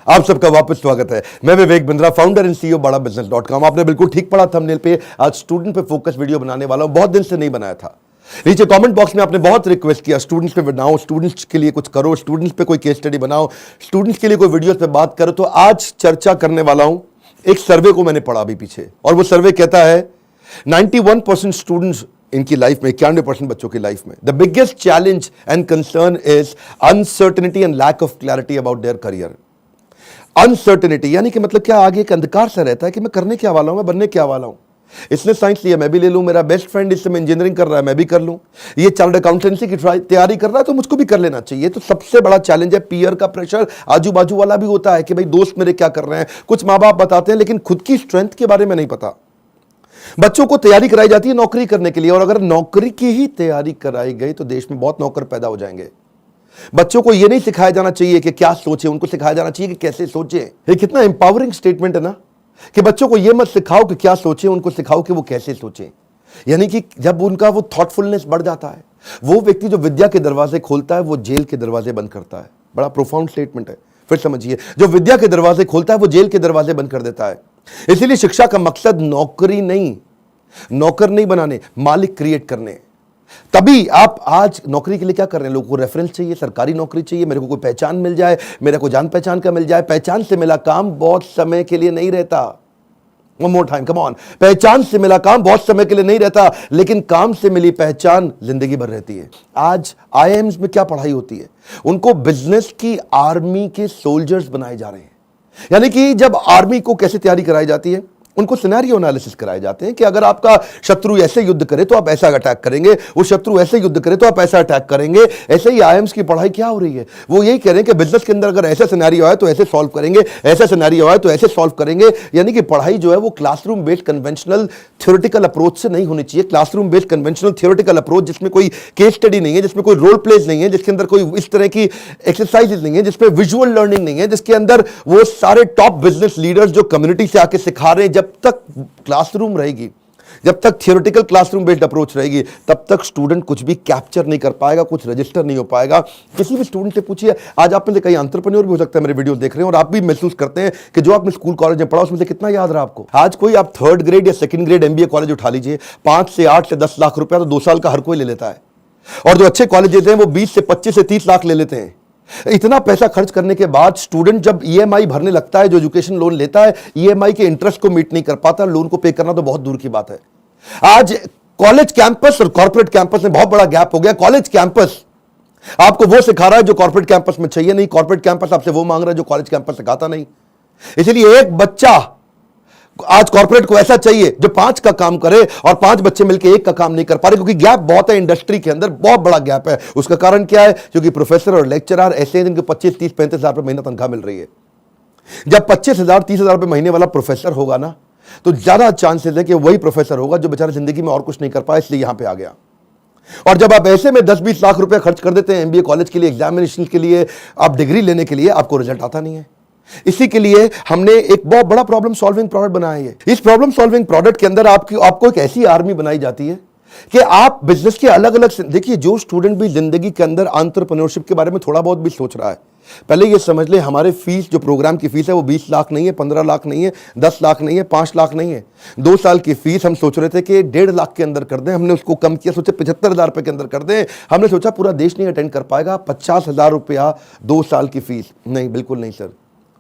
आप सबका वापस स्वागत है। मैं Vivek Bindra, founder and CEO बड़ा बिजनेस.com। आपने बिल्कुल ठीक पढ़ा थंबनेल पे। आज स्टूडेंट पे फोकस वीडियो बनाने वाला हूं, बहुत दिन से नहीं बनाया था। नीचे कमेंट बॉक्स में आपने बहुत रिक्वेस्ट किया स्टूडेंट्स पे बनाओ, स्टूडेंट्स के लिए कुछ करो, स्टूडेंट्स पे कोई केस स्टडी बनाओ, स्टूडेंट्स के लिए कोई वीडियोस पे बात करो। तो आज चर्चा करने वाला हूं एक सर्वे को मैंने पढ़ा अभी पीछे, और वो सर्वे कहता है 91% स्टूडेंट्स इनकी लाइफ में, 91% बच्चों की लाइफ में the biggest challenge and concern is uncertainty and lack of clarity about their career. Uncertainty यानी कि मतलब क्या, आगे एक अंधकार सा रहता है कि मैं करने क्या वाला हूं, मैं बनने क्या वाला हूं। इसने साइंस लिया, मैं भी ले लूं, मेरा बेस्ट फ्रेंड इस समय इंजीनियरिंग कर रहा है, मैं भी कर लूं, ये चार्टर्ड अकाउंटेंसी की तैयारी कर रहा है तो मुझको भी कर लेना चाहिए। तो सबसे बड़ा चैलेंज है पीयर का प्रेशर। आजू बाजू वाला भी होता है कि भाई दोस्त मेरे क्या कर रहे हैं, कुछ माँ बाप बताते हैं, लेकिन खुद की स्ट्रेंथ के बारे में नहीं पता। बच्चों को तैयारी कराई जाती है नौकरी करने के लिए, और अगर नौकरी की ही तैयारी कराई गई तो देश में बहुत नौकर पैदा हो जाएंगे। बच्चों को यह नहीं सिखाया जाना चाहिए कि क्या सोचे, उनको सिखाया जाना चाहिए कि कैसे सोचे। ये कितना एम्पावरिंग स्टेटमेंट है ना, कि बच्चों को यह मत सिखाओ कि क्या सोचे, उनको सिखाओ कि वो कैसे सोचे। यानी कि जब उनका वो थॉटफुलनेस बढ़ जाता है, वो व्यक्ति जो विद्या के दरवाजे खोलता है वो जेल के दरवाजे बंद करता है। बड़ा प्रोफाउंड स्टेटमेंट है, फिर समझिए। जो विद्या के दरवाजे खोलता है वो जेल के दरवाजे बंद कर देता है। इसीलिए शिक्षा का मकसद नौकर नहीं बनाने, मालिक क्रिएट करने। तभी आप आज नौकरी के लिए क्या कर रहे हैं, लोगों को रेफरेंस चाहिए, सरकारी नौकरी चाहिए, मेरे को कोई पहचान मिल जाए, मेरे को जान पहचान का मिल जाए। पहचान से मिला काम बहुत समय के लिए नहीं रहता। One more time, come on। पहचान से मिला काम बहुत समय के लिए नहीं रहता, लेकिन काम से मिली पहचान जिंदगी भर रहती है। आज IIMs में क्या पढ़ाई होती है, उनको बिजनेस की आर्मी के सोल्जर्स बनाए जा रहे हैं। यानी कि जब आर्मी को कैसे तैयारी कराई जाती है, उनको सिनेरियो एनालिसिस कराए जाते हैं कि अगर आपका शत्रु ऐसे युद्ध करे तो आप ऐसा अटैक करेंगे, वो शत्रु ऐसे युद्ध करे तो आप ऐसा अटैक करेंगे। ऐसे ही IIMs की पढ़ाई क्या हो रही है, वो यही कह रहे हैं कि बिजनेस के अंदर अगर ऐसा सिनेरियो आए तो ऐसे सॉल्व करेंगे, ऐसा सिनेरियो आए तो ऐसे सॉल्व करेंगे। यानी कि पढ़ाई जो है वो classroom based conventional theoretical approach से नहीं होनी चाहिए। Classroom based conventional theoretical approach जिसमें कोई केस स्टडी नहीं है, जिसमें कोई रोल प्लेज नहीं है, जिसके अंदर कोई इस तरह की एक्सरसाइजेज नहीं है, जिसमें विजुअल लर्निंग नहीं है, जिसके अंदर वो सारे टॉप बिजनेस लीडर्स जो कम्युनिटी से आके सिखा रहे हैं। जब तक क्लासरूम रहेगी, जब तक थियोरेटिकल क्लासरूम बेस्ड अप्रोच रहेगी, तब तक स्टूडेंट कुछ भी कैप्चर नहीं कर पाएगा, कुछ रजिस्टर नहीं हो पाएगा। किसी भी स्टूडेंट से पूछिए, आज आप में से कई एंटरप्रेन्योर भी हो सकता है मेरे वीडियो देख रहे हैं, और आप भी महसूस करते हैं कि जो आपने स्कूल कॉलेज में पढ़ा उसमें से कितना याद रहा आपको। आज कोई आप 3rd ग्रेड या 2nd ग्रेड MBA कॉलेज उठा लीजिए, 5 से 8 से 10 लाख रुपया तो 2 साल का हर कोई ले लेता है, और जो अच्छे कॉलेजेस हैं वो 20 से 25 से 30 लाख ले लेते हैं। इतना पैसा खर्च करने के बाद स्टूडेंट जब EMI भरने लगता है, जो एजुकेशन लोन लेता है, EMI के इंटरेस्ट को मीट नहीं कर पाता, लोन को पे करना तो बहुत दूर की बात है। आज कॉलेज कैंपस और कॉर्पोरेट कैंपस में बहुत बड़ा गैप हो गया। कॉलेज कैंपस आपको वो सिखा रहा है जो कॉर्पोरेट कैंपस में चाहिए नहीं, कॉर्पोरेट कैंपस आपसे वो मांग रहा है जो कॉलेज कैंपस सिखाता नहीं। इसलिए एक बच्चा आज कॉर्पोरेट को ऐसा चाहिए जो 5 का काम करे, और 5 बच्चे मिलकर 1 का काम नहीं कर पा रहे, क्योंकि गैप बहुत है इंडस्ट्री के अंदर, बहुत बड़ा गैप है। उसका कारण क्या है, क्योंकि प्रोफेसर और लेक्चरर ऐसे हैं जिनको 25, 30, 35 हजार रुपए महीना तनख्वाह मिल रही है। जब 25,000, 30,000 रुपए महीने वाला प्रोफेसर होगा ना, तो ज्यादा चांसेस है कि वही प्रोफेसर होगा जो बेचारा जिंदगी में और कुछ नहीं कर पाया, इसलिए यहां पे आ गया। और जब आप ऐसे में 10-20 लाख रुपए खर्च कर देते हैं MBA कॉलेज के लिए, एग्जामिनेशन के लिए, आप डिग्री लेने के लिए, आपको रिजल्ट आता नहीं है। इसी के लिए हमने एक बहुत बड़ा प्रॉब्लम सॉल्विंग प्रोडक्ट बनाया है। इस प्रॉब्लम सॉल्विंग प्रोडक्ट के अंदर आपको एक ऐसी आर्मी बनाई जाती है कि आप बिजनेस के अलग अलग, देखिए जो स्टूडेंट भी जिंदगी के अंदर एंटरप्रेन्योरशिप के बारे में थोड़ा बहुत भी सोच रहा है, पहले ये समझ ले हमारे फीस, जो प्रोग्राम की फीस है वो 20 लाख नहीं है, 15 लाख नहीं है, 10 लाख नहीं है, 5 लाख नहीं है। 2 साल की फीस हम सोच रहे थे कि 1.5 लाख के अंदर कर दें, हमने उसको कम किया, सोचे 75,000 रुपए के अंदर कर दें। हमने सोचा पूरा देश नहीं अटेंड कर पाएगा, 50,000 रुपया 2 साल की फीस। नहीं, बिल्कुल नहीं सर।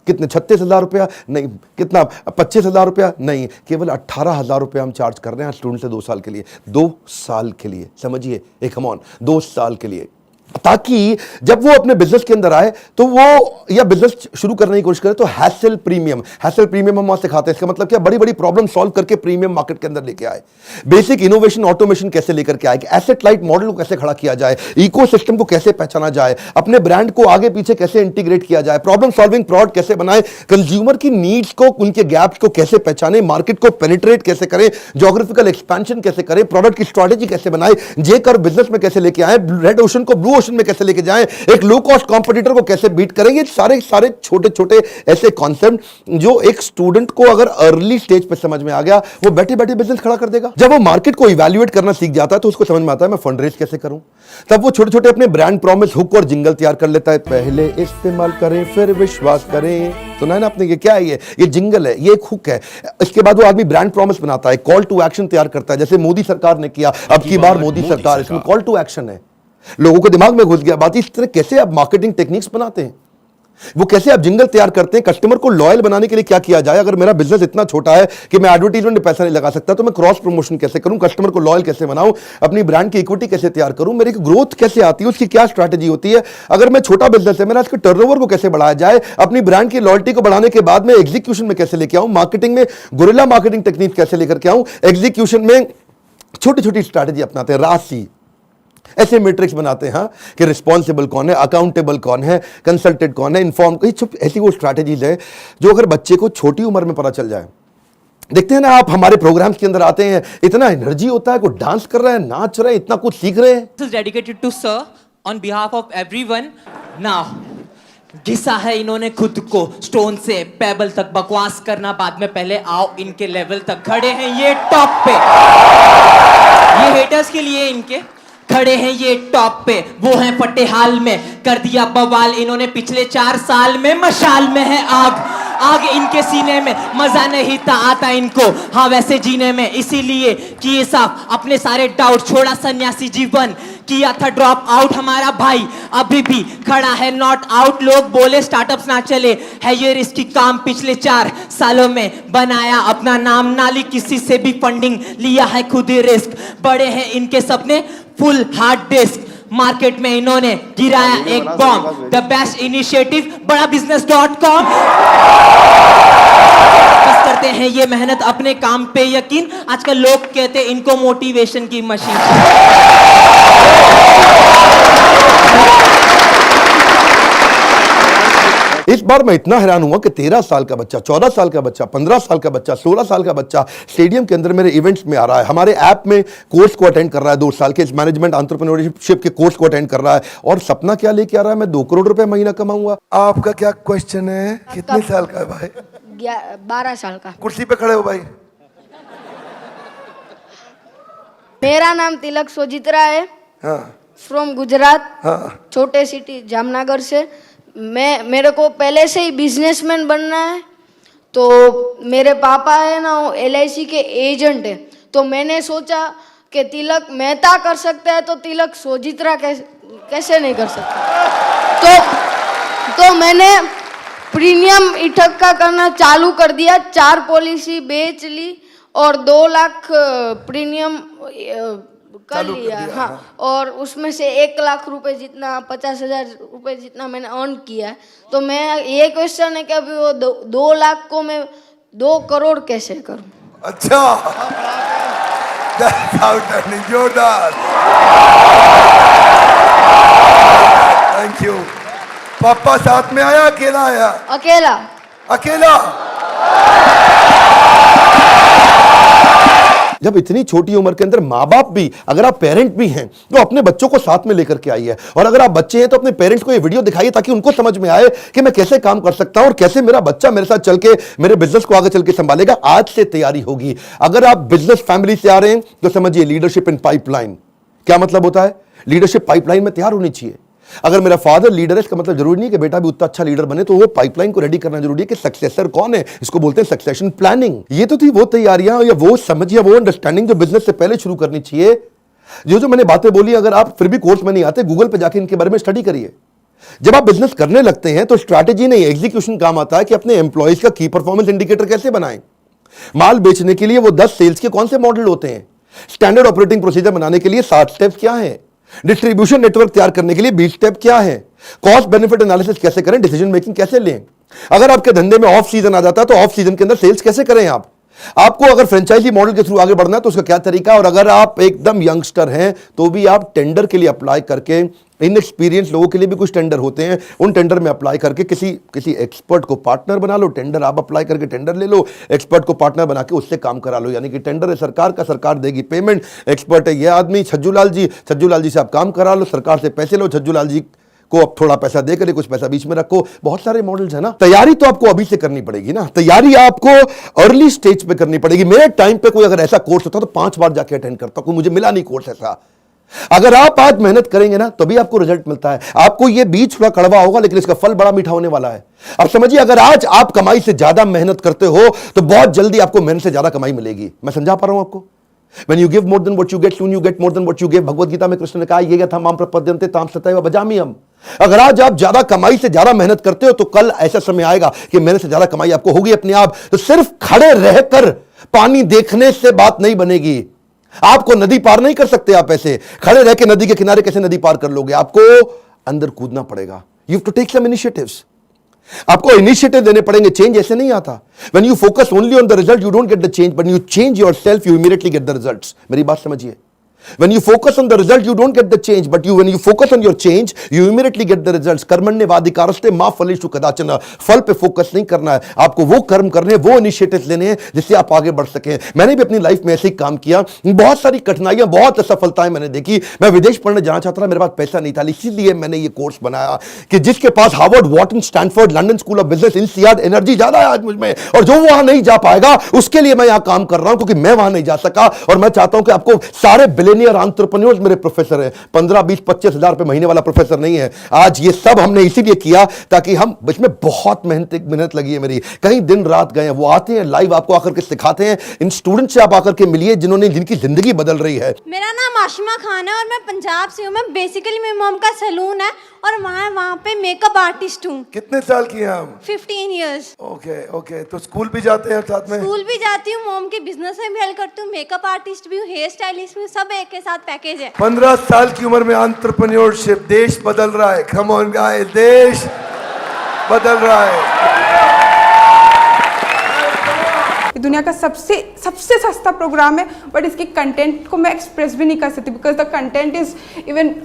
कितने, 36,000 रुपया? नहीं। कितना, 25,000 रुपया? नहीं, केवल 18,000 रुपया हम चार्ज कर रहे हैं स्टूडेंट से 2 साल के लिए। 2 साल के लिए, समझिए, एक कम ऑन 2 साल के लिए, ताकि जब वो अपने बिजनेस के अंदर आए तो वो, या बिजनेस शुरू करने की कोशिश करे तो हैसल प्रीमियम हम वहां सिखाते हैं। इसका मतलब क्या, बड़ी बड़ी प्रॉब्लम सॉल्व करके प्रीमियम मार्केट के अंदर लेके आए, बेसिक इनोवेशन ऑटोमेशन कैसे लेकर के आए, एसेट लाइट मॉडल को कैसे खड़ा किया जाए, इकोसिस्टम को कैसे पहचाना जाए, अपने ब्रांड को आगे पीछे कैसे इंटीग्रेट किया जाए, प्रॉब्लम सॉल्विंग प्रोडक्ट कैसे बनाए, कंज्यूमर की नीड्स को, उनके गैप्स को कैसे पहचाने, मार्केट को पेनिट्रेट कैसे करें, ज्योग्राफिकल एक्सपेंशन कैसे करें, प्रोडक्ट की स्ट्रेटेजी कैसे बनाए, जे कर बिजनेस में कैसे लेके आए, रेड ओशन को ब्लू ओशन में कैसे लेके जाएं, एक लो कॉस्ट कॉम्पिटिटर को कैसे बीट करेंगे, सारे सारे छोटे छोटे ऐसे कॉन्सेप्ट जो एक स्टूडेंट को अगर अर्ली स्टेज पे समझ में आ गया, वो बैठे बैठे बिजनेस खड़ा कर देगा। जब वो मार्केट को इवैल्यूएट करना सीख जाता है तो उसको समझ में आता है मैं फंड रेज कैसे करूं। तब वो छोटे छोटे अपने ब्रांड प्रॉमिस, हुक और जिंगल तैयार कर लेता है। पहले इस्तेमाल करें फिर विश्वास करें, सुना है ना आपने? ये क्या है? ये जिंगल है, ये एक हुक है। इसके बाद वो आदमी ब्रांड प्रॉमिस बनाता है, कॉल टू एक्शन तैयार करता है, जैसे मोदी सरकार ने किया, अब की बार मोदी सरकार, इसमें कॉल टू एक्शन है। लोगों को दिमाग में घुस गया बात। इस तरह कैसे आप मार्केटिंग टेक्निक्स बनाते हैं, वो कैसे आप जिंगल तैयार करते हैं, कस्टमर को लॉयल बनाने के लिए क्या किया जाए। अगर मेरा बिजनेस इतना छोटा है कि मैं एडवर्टाइजमेंट में पैसा नहीं लगा सकता, तो मैं क्रॉस प्रमोशन कैसे करूं, कस्टमर को लॉयल कैसे बनाऊं, अपनी ब्रांड की इक्विटी कैसे तैयार करूं, मेरी ग्रोथ कैसे आती है, उसकी क्या स्ट्रैटेजी होती है। अगर मैं छोटा बिजनेस है, मेरा इसके टर्नओवर को कैसे बढ़ाया जाए, अपनी ब्रांड की लॉयल्टी को बढ़ाने के बाद में एग्जीक्यूशन में कैसे लेके आऊं, मार्केटिंग में गुरिल्ला मार्केटिंग टेक्निक कैसे लेकर के आऊं, एग्जीक्यूशन में छोटी छोटी स्ट्रैटेजी अपनाते हैं, राशि ऐसे मैट्रिक्स बनाते हैं हाँ, कि रिस्पॉन्सिबल कौन है, अकाउंटेबल कौन है, कंसल्टेड कौन है, इन्फॉर्म, ऐसी वो स्ट्रैटेजीज है जो अगर बच्चे को छोटी उम्र में पता चल जाए। देखते हैं ना आप, हमारे प्रोग्राम्स के अंदर आते हैं, इतना एनर्जी होता है, कोई डांस कर रहा है, नाच रहे हैं, इतना कुछ सीख रहे हैं। This is dedicated to sir on behalf of everyone. Now, घिसा है इन्होंने खुद को स्टोन से पेबल तक, बकवास करना बाद में, पहले आओ इनके लेवल तक। खड़े हैं ये टॉप पे, ये हेटर्स के लिए इनके खड़े हैं ये टॉप पे, वो हैं फटे हाल में, कर दिया बवाल इन्होंने पिछले 4 साल में। मशाल में है आग, आग इनके सीने में, मजा नहीं था आता इनको हाँ वैसे जीने में, इसीलिए किए साफ अपने सारे डाउट, छोड़ा सन्यासी जीवन, किया था ड्रॉप आउट हमारा भाई, अभी भी खड़ा है नॉट आउट। लोग बोले स्टार्टअप्स ना चले, है ये रिस्की काम, पिछले 4 सालों में बनाया अपना नाम, नाली किसी से भी फंडिंग, लिया है खुद ही रिस्क, बड़े हैं इनके सपने फुल हार्ड डिस्क, मार्केट में इन्होंने गिराया एक बॉम्ब, द बेस्ट इनिशिएटिव बड़ा business.com। बस करते हैं ये मेहनत अपने काम पे यकीन, आजकल लोग कहते हैं इनको मोटिवेशन की मशीन। इस बार मैं इतना हैरान हुआ कि 13 साल का बच्चा, 14 साल का बच्चा, 15 साल का बच्चा, 16 साल का बच्चा स्टेडियम के अंदर मेरे इवेंट्स में आ रहा है, हमारे ऐप में कोर्स को अटेंड कर रहा है, 2 साल के इस मैनेजमेंट एंटरप्रेन्योरशिप के कोर्स को अटेंड कर रहा है, और सपना क्या लेके आ रहा है, मैं 2 करोड़ रुपए महीना कमाऊंगा। आपका क्या क्वेश्चन है? कितने साल का है भाई? 12 साल का। कुर्सी पे खड़े हो भाई। मेरा नाम तिलक सोजित्रा है, हाँ फ्रॉम गुजरात, हाँ छोटे सिटी जामनगर से। मेरे को पहले से ही बिजनेसमैन बनना है, तो मेरे पापा है ना वो LIC के एजेंट है, तो मैंने सोचा कि तिलक मेहता कर सकता है तो तिलक सोजित्रा कैसे नहीं कर सकता। तो मैंने प्रीमियम इकट्ठा करना चालू कर दिया, 4 पॉलिसी बेच ली और 2 लाख प्रीमियम कर लिया हाँ। और उसमें से 1 लाख रुपए जितना, 50,000 रुपए जितना मैंने अर्न किया है। तो मैं ये क्वेश्चन है कि अभी वो 2 लाख को मैं 2 करोड़ कैसे करूं? अच्छा, जोरदार, थैंक यू। पापा साथ में आया, अकेला आया? अकेला। अकेला। जब इतनी छोटी उम्र के अंदर माँ बाप भी, अगर आप पेरेंट भी हैं तो अपने बच्चों को साथ में लेकर के आइए, और अगर आप बच्चे हैं तो अपने पेरेंट्स को ये वीडियो दिखाइए ताकि उनको समझ में आए कि मैं कैसे काम कर सकता हूं और कैसे मेरा बच्चा मेरे साथ चल के मेरे बिजनेस को आगे चल के संभालेगा। आज से तैयारी होगी। अगर आप बिजनेस फैमिली से आ रहे हैं तो समझिए लीडरशिप इन पाइपलाइन। क्या मतलब होता है? लीडरशिप पाइपलाइन में तैयार होनी चाहिए। अगर मेरा फादर लीडर है, इसका मतलब जरूरी नहीं कि बेटा भी उतना अच्छा लीडर बने, तो वो पाइपलाइन को रेडी करना जरूरी है कि सक्सेसर कौन है, इसको बोलते हैं सक्सेशन प्लानिंग। ये तो थी वो तैयारियां या वो समझ या वो अंडरस्टैंडिंग जो बिजनेस से पहले शुरू करनी चाहिए। जो मैंने बातें बोली, अगर आप फिर भी कोर्स में नहीं आते, गूगल पे जाके इनके बारे में स्टडी करिए। जब आप बिजनेस करने लगते हैं तो स्ट्रैटेजी नहीं, एग्जीक्यूशन काम आता है कि अपने एम्प्लॉइज का की परफॉर्मेंस इंडिकेटर कैसे बनाएं। माल बेचने के लिए वो 10 सेल्स के कौन से मॉडल होते हैं, स्टैंडर्ड ऑपरेटिंग प्रोसीजर बनाने के लिए 7 स्टेप्स क्या हैं, डिस्ट्रीब्यूशन नेटवर्क तैयार करने के लिए 20 स्टेप क्या है, कॉस्ट बेनिफिट एनालिसिस कैसे करें, डिसीजन मेकिंग कैसे लें। अगर आपके धंधे में ऑफ सीजन आ जाता है तो ऑफ सीजन के अंदर सेल्स कैसे करें आप। आपको अगर फ्रेंचाइजी मॉडल के थ्रू आगे बढ़ना है तो उसका क्या तरीका है, और अगर आप एकदम यंगस्टर हैं तो भी आप टेंडर के लिए अप्लाई करके, इनएक्सपीरियंस लोगों के लिए भी कुछ टेंडर होते हैं, उन टेंडर में अप्लाई करके किसी एक्सपर्ट को पार्टनर बना लो। टेंडर आप अप्लाई करके टेंडर ले लो, एक्सपर्ट को पार्टनर बना के उससे काम करा लो। यानी कि टेंडर है सरकार का, सरकार देगी पेमेंट, एक्सपर्ट है ये आदमी छज्जू लाल जी से आप काम करा लो, सरकार से पैसे लो, छज्जू लाल जी को अब थोड़ा पैसा देकर कुछ पैसा बीच में रखो। बहुत सारे मॉडल्स है ना। तैयारी तो आपको अभी से करनी पड़ेगी ना, तैयारी आपको अर्ली स्टेज पे करनी पड़ेगी। मेरे टाइम पे कोई अगर ऐसा कोर्स होता तो 5 बार जाके अटेंड करता, कोई मुझे मिला नहीं कोर्स ऐसा। अगर आप आज मेहनत करेंगे ना तभी आपको रिजल्ट मिलता है। आपको ये बीज थोड़ा कड़वा होगा लेकिन इसका फल बड़ा मीठा होने वाला है। अब समझिए, अगर आज आप कमाई से ज्यादा मेहनत करते हो तो बहुत जल्दी आपको मेहनत से ज्यादा कमाई मिलेगी। मैं समझा पा रहा हूं आपको? When you give more than what you get, soon you get more than what you give। Bhagavad Gita में कृष्ण ने कहा, ये था माम प्रपद्यन्ते ताम सतैव भजाम्यहम्। अगर आज आप ज्यादा कमाई से ज्यादा मेहनत करते हो तो कल ऐसा समय आएगा कि मेहनत से ज्यादा कमाई आपको होगी अपने आप। तो सिर्फ खड़े रहकर पानी देखने से बात नहीं बनेगी। आपको नदी पार नहीं कर सकते आप ऐसे खड़े रह के। नदी के किनारे कैसे नदी पार कर लोगे? आपको अंदर कूदना पड़ेगा। You have to take some initiatives. आपको इनिशिएटिव देने पड़ेंगे। चेंज ऐसे नहीं आता। When you focus only on the result you don't get the change, but you change yourself you immediately get the results. मेरी बात समझिए। When you focus on the result, you don't get the change, but when you focus on your change, you immediately get the results। कर्मण्येवाधिकारस्ते मा फलेषु कदाचन। फल पे focus नहीं करना है आपको, वो कर्म करने हैं, वो इनिशिएटिव लेने हैं जिससे आप आगे बढ़ सकें। मैंने भी अपनी लाइफ में ऐसे ही काम किया। बहुत सारी कठिनाइयां, बहुत असफलताएं मैंने देखी। मैं विदेश पढ़ने जाना चाहता था, मेरे पास पैसा नहीं था, इसीलिए मैंने ये कोर्स बनाया कि जिसके पास Harvard, Wharton, Stanford, London school of business, INSEAD, energy ज्यादा है आज मुझ में, और जो वहां नहीं जा पाएगा उसके लिए मैं यहां काम कर रहा हूं, क्योंकि मैं वहां नहीं जा सका। और मैं चाहता हूं कि आपको सारे बिलियनियर एंटरप्रेन्योर्स मेरे प्रोफेसर हैं। 15, 20, 25 हजार रुपए महीने वाला प्रोफेसर नहीं है। आज ये सब हमने इसीलिए किया ताकि हम, इसमें बहुत मेहनत लगी है मेरी, कहीं दिन रात गए हैं। वो आते हैं लाइव, आपको आकर के सिखाते हैं। इन स्टूडेंट से आप आकर के मिलिए जिनकी जिंदगी बदल रही है। मेरा नाम आशिमा खान है और मैं पंजाब से हूँ। मैं बेसिकली मेरी मॉम का सैलून है और वहाँ पे मेकअप आर्टिस्ट हूँ। कितने साल की हैं आप? 15 ईयर्स। ओके। तो स्कूल भी जाते हैं साथ में? स्कूल भी जाती हूँ, मॉम के बिजनेस में भी हेल्प करती हूँ, मेकअप आर्टिस्ट भी हूँ, हेयर स्टाइलिस्ट भी हूँ, सब एक के साथ पैकेज है। 15 साल की उम्र में एंटरप्रेन्योरशिप, देश बदल रहा है। कम ऑन गाइस, देश बदल रहा है। दुनिया का सबसे सस्ता प्रोग्राम है, बट इसके कंटेंट को मैं एक्सप्रेस भी नहीं कर सकती because the content is even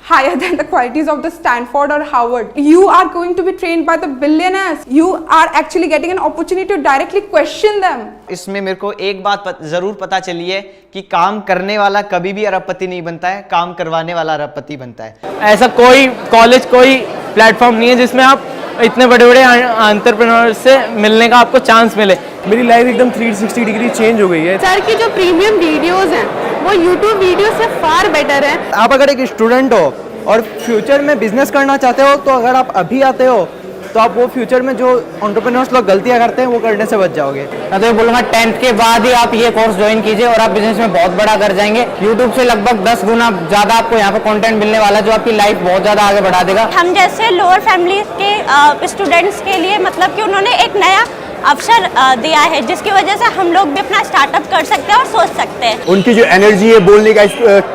higher than the qualities of the Stanford or Harvard. You are going to be trained by the billionaires. You are actually getting an opportunity to directly question them. इसमें मेरे को एक बात जरूर पता चली है कि काम करने वाला कभी भी अरबपति नहीं बनता है, काम करवाने वाला अरबपति बनता है। ऐसा कोई कॉलेज, कोई प्लेटफॉर्म नहीं है जिसमें आप इतने बड़े बड़े एंटरप्रेन्योर से मिलने का आपको चांस मिले। मेरी लाइफ एकदम 360 डिग्री चेंज हो गई है। सर की जो प्रीमियम वीडियोस हैं वो यूट्यूब वीडियो से फार बेटर है। आप अगर एक स्टूडेंट हो और फ्यूचर में बिजनेस करना चाहते हो तो अगर आप अभी आते हो तो आप वो फ्यूचर में जो एंटरप्रेन्योर्स लोग गलतियां करते हैं वो करने से बच जाओगे। मैं तो बोलूँगा 10th के बाद ही आप ये कोर्स ज्वाइन कीजिए और आप बिजनेस में बहुत बड़ा कर जाएंगे। यूट्यूब से लगभग 10 गुना ज़्यादा आपको यहाँ पे कंटेंट मिलने वाला है जो आपकी लाइफ बहुत ज़्यादा आगे बढ़ा देगा। हम जैसे लोअर फैमिली के स्टूडेंट्स के लिए मतलब कि उन्होंने एक नया अवसर दिया है जिसकी वजह से हम लोग भी अपना स्टार्टअप कर सकते हैं और सोच सकते हैं। उनकी जो एनर्जी है, बोलने का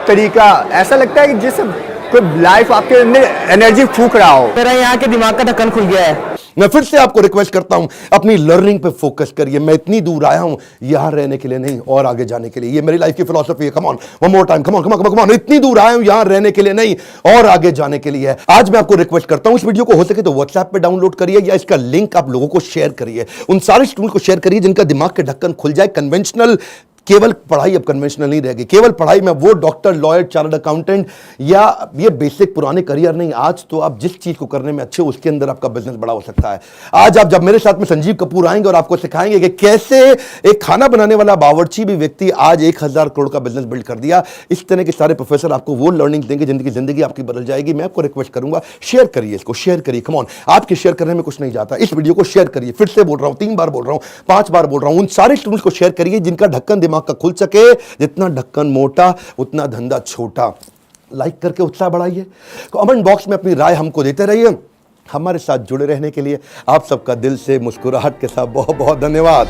तरीका, ऐसा लगता है कि जैसे कोई लाइफ आपके अंदर एनर्जी फूंक रहा हो। मेरा यहाँ के दिमाग का ढक्कन खुल गया है। मैं फिर से आपको रिक्वेस्ट करता हूं, अपनी लर्निंग पे फोकस करिए। मैं इतनी दूर आया हूं यहां रहने के लिए नहीं, और आगे जाने के लिए। ये मेरी लाइफ की फिलॉसफी है। Come on, one more time, come on. इतनी दूर आया हूं यहां रहने के लिए नहीं, और आगे जाने के लिए। आज मैं आपको रिक्वेस्ट करता हूं, इस वीडियो को हो सके तो व्हाट्सएप पे डाउनलोड करिए या इसका लिंक आप लोगों को शेयर करिए। उन सारे स्टूडेंट को शेयर करिए जिनका दिमाग के ढक्कन खुल जाए। कन्वेंशनल केवल पढ़ाई अब कन्वेंशनल नहीं रहेगी। केवल पढ़ाई में वो डॉक्टर, लॉयर, चार्टर्ड अकाउंटेंट या ये बेसिक पुराने करियर नहीं। आज तो आप जिस चीज को करने में अच्छे, उसके अंदर आपका बिजनेस बड़ा हो सकता है। आज आप जब मेरे साथ में संजीव कपूर आएंगे और आपको सिखाएंगे कि कैसे एक खाना बनाने वाला बावर्ची भी व्यक्ति आज 1000 करोड़ का बिजनेस बिल्ड कर दिया। इस तरह के सारे प्रोफेसर आपको वो लर्निंग देंगे जिंदगी आपकी बदल जाएगी। मैं आपको रिक्वेस्ट करूंगा, शेयर करिए इसको, शेयर करिए। कम ऑन, आपके शेयर करने में कुछ नहीं जाता। इस वीडियो को शेयर करिए। फिर से बोल रहा हूं, 3 बार बोल रहा हूं, 5 बार बोल रहा हूं। उन सारे स्टूडेंट्स को शेयर करिए जिनका ढक्कन दिमाग का खुल सके। जितना ढक्कन मोटा उतना धंधा छोटा। लाइक करके उत्साह बढ़ाइए। कमेंट बॉक्स में अपनी राय हमको देते रहिए। हमारे साथ जुड़े रहने के लिए आप सबका दिल से मुस्कुराहट के साथ बहुत बहुत धन्यवाद।